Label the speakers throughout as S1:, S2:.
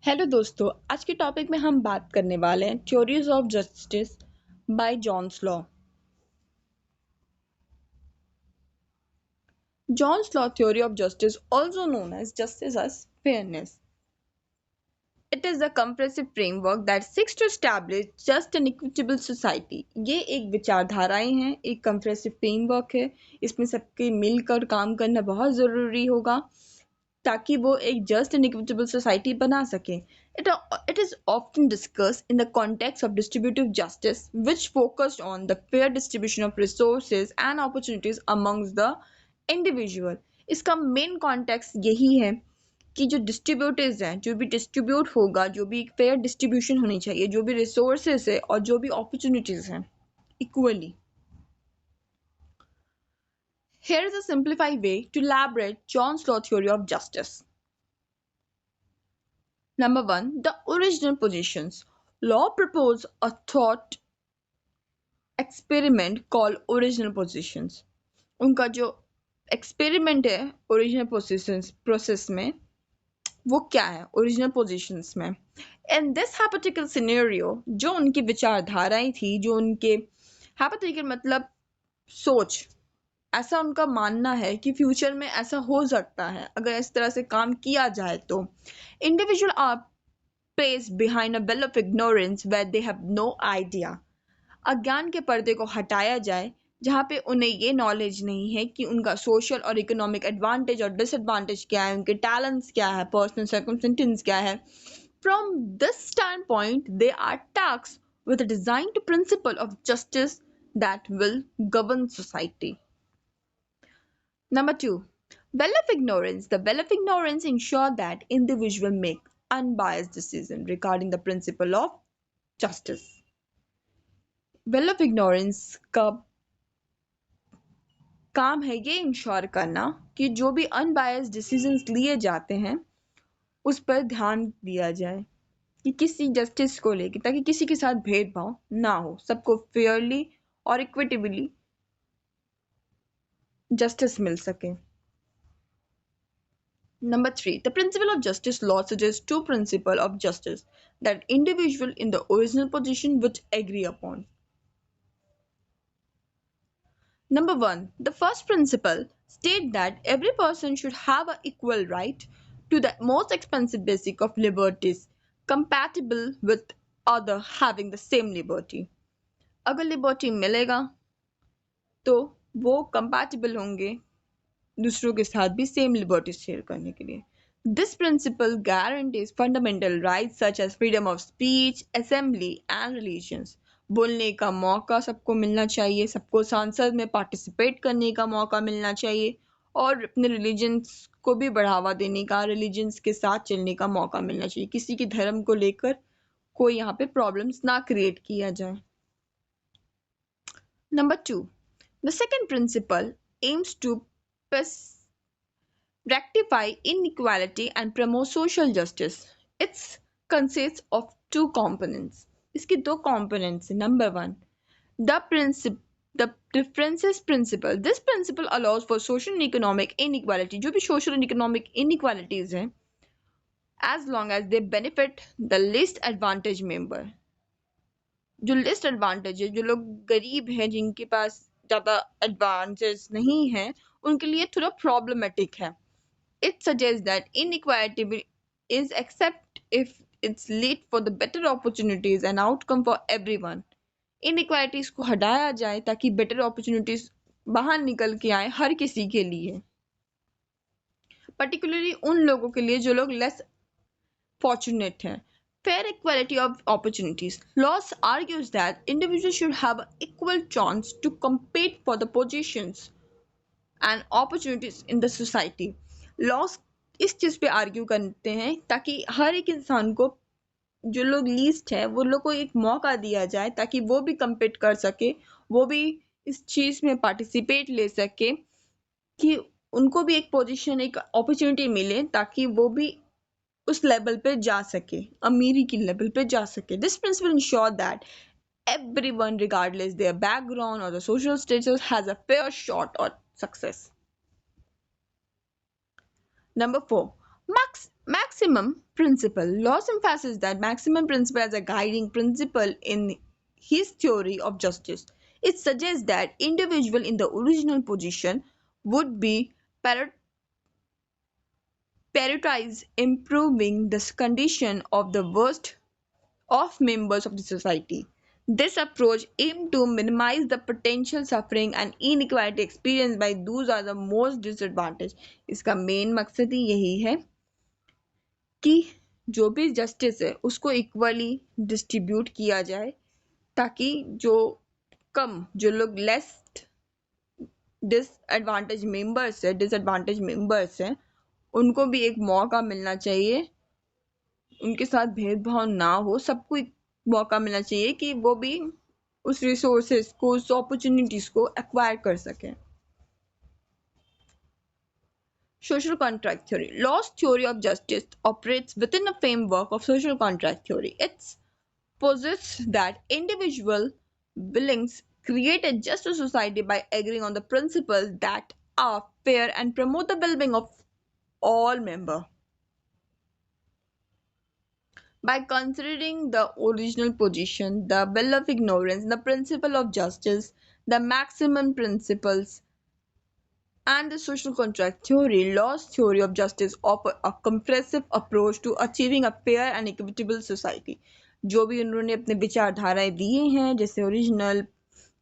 S1: Hello दोस्तों, आज के टॉपिक में हम बात करने वाले हैं theories of justice by John Rawls. John Rawls theory of justice, also known as justice as fairness. It is a comprehensive framework that seeks to establish just and equitable society. ये एक विचारधाराएं हैं, एक comprehensive framework है। इसमें सबके मिलकर काम करना बहुत ज़रूरी होगा ताकि वो एक just and equitable society बना सके। It is often discussed in the context of distributive justice, which focused on the fair distribution of resources and opportunities amongst the individual. इसका मेन कॉन्टेक्स्ट यही है कि जो डिस्ट्रीब्यूटिव्स हैं, जो भी डिस्ट्रीब्यूट होगा, जो भी एक फेयर डिस्ट्रीब्यूशन होनी चाहिए, जो भी रिसोर्सेज है और जो भी अपॉर्चुनिटीज हैं equally. Here is a simplified way to elaborate John's law theory of justice. Number one, the original positions. Law proposed a thought experiment called original positions. उनका जो एक्सपेरिमेंट है ओरिजिनल प्रोसेस में, वो क्या है ओरिजिनल पोजीशंस में। In this hypothetical scenario, जो उनकी विचारधाराएं थी, जो उनके हाइपोथेटिकल मतलब सोच, ऐसा उनका मानना है कि फ्यूचर में ऐसा हो सकता है अगर इस तरह से काम किया जाए तो। Individual are placed behind a veil of ignorance where they have no idea. अज्ञान के पर्दे को हटाया जाए जहाँ पे उन्हें ये नॉलेज नहीं है कि उनका सोशल और इकोनॉमिक एडवांटेज और डिसएडवांटेज क्या है, उनके टैलेंट्स क्या है, पर्सनल सर्कमस्टेंसेस क्या है। From this standpoint they are tasked with a designed principle of justice that will govern society. Number two, well of ignorance. The well of ignorance ensure that individuals make unbiased decisions regarding the principle of justice. Well of ignorance का काम है ये ensure करना कि जो भी unbiased decisions लिए जाते हैं उस पर ध्यान दिया जाए कि किसी जस्टिस को लेके, ताकि किसी के साथ भेदभाव ना हो, सबको फेयरली और इक्विटेबली जस्टिस मिल सके। Number three, the principle of justice law suggests two principles of justice that individual in the original position would agree upon. Number one, the first principle states that every person should have an equal right to the most expensive basic of liberties compatible with other having the same liberty. अगर liberty मिलेगा तो वो compatible होंगे दूसरों के साथ भी same liberty share करने के लिए। This principle guarantees fundamental rights such as freedom of speech, assembly and religions. बोलने का मौका सबको मिलना चाहिए, सबको संसद में पार्टिसिपेट करने का मौका मिलना चाहिए और अपने रिलीजन्स को भी बढ़ावा देने का, रिलीजन्स के साथ चलने का मौका मिलना चाहिए। किसी के धर्म को लेकर कोई यहाँ पे प्रॉब्लम्स ना क्रिएट किया जाए। Number two, the second principle aims to rectify inequality and promote social justice. It consists of two components. इसके दो components हैं. Number one, the differences principle. This principle allows for social and economic inequality. जो भी social and economic inequalities हैं, as long as they benefit the least advantaged member. जो least advantage है, जो लोग गरीब हैं, जिनके पास ज़्यादा advantages नहीं है, उनके लिए थोड़ा problematic है. It suggests that inequality is accepted if it's lead for the better opportunities and outcome for everyone. Inequalities को हटाया जाए ताकि better opportunities बाहर निकल के आए हर किसी के लिए, particularly उन लोगों के लिए जो लोग less fortunate हैं. Fair equality of opportunities. Laws argues that individuals should have equal chance to compete for the positions and opportunities in the society. Laws इस चीज़ पे आर्ग्यू करते हैं ताकि हर एक इंसान को, जो लोग लीस्ट है, वो लोग को एक मौका दिया जाए ताकि वो भी compete कर सके, वो भी इस चीज़ में पार्टिसिपेट ले सके, कि उनको भी एक पोजीशन, एक अपॉर्चुनिटी मिले ताकि वो भी उस लेवल पे जा सके, अमीरी की लेवल पे जा सके. This principle ensure that everyone, regardless their background or the social status, has a fair shot at success. Number four, maximum principle. Lawes emphasizes that maximum principle as a guiding principle in his theory of justice. It suggests that individual in the original position would be prioritize improving the condition of the worst of members of the society. This approach aims to minimize the potential suffering and inequality experienced by those are the most disadvantaged. इसका main मकसद ही यही है कि जो भी justice है उसको equally distribute किया जाए, ताकि जो लोग लेस डिसएडवांटेज मेंबर्स हैं उनको भी एक मौका मिलना चाहिए, उनके साथ भेदभाव ना हो, सबको एक मौका मिलना चाहिए कि वो भी उस रिसोर्सेज को, उस अपॉर्चुनिटीज को एक्वायर कर सकें. Social contract theory. Law's theory of justice operates within a framework of social contract theory. It posits that individual beings create a just society by agreeing on the principles that are fair and promote the well-being of all members. By considering the original position, the will of ignorance, the principle of justice, the maximum principles, and the social contract theory, Law's theory of justice offer a comprehensive approach to achieving a fair and equitable society. जो भी उन्होंने अपने विचारधाराएं दिए हैं, जैसे original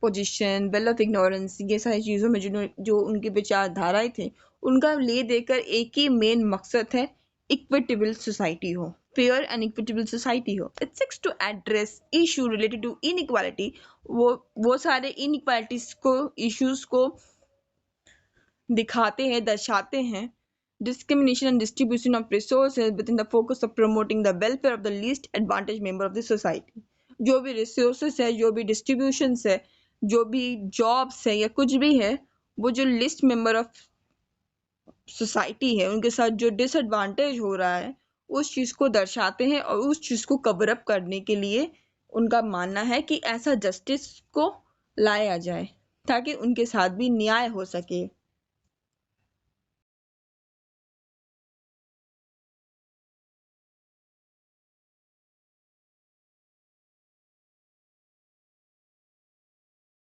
S1: position, well of ignorance, ये सारी चीज़ों में जो उनकी विचारधाराएं थे, उनका ले देकर एक ही मेन मकसद है, इक्विटेबल सोसाइटी हो, फेयर एंड इक्विटेबल सोसाइटी हो. It seeks to address issue related to inequality. वो सारे इनइक्वालिटीज को, इश्यूज को दिखाते हैं, दर्शाते हैं. Discrimination and distribution of resources within the focus of promoting the welfare of the least advantaged member of the society. जो भी resources है, जो भी distributions है, जो भी jobs है या कुछ भी है, वो जो least member of society है उनके साथ जो disadvantage हो रहा है उस चीज़ को दर्शाते हैं और उस चीज़ को cover up करने के लिए उनका मानना है कि ऐसा justice को लाया जाए ताकि उनके साथ भी न्याय हो सके.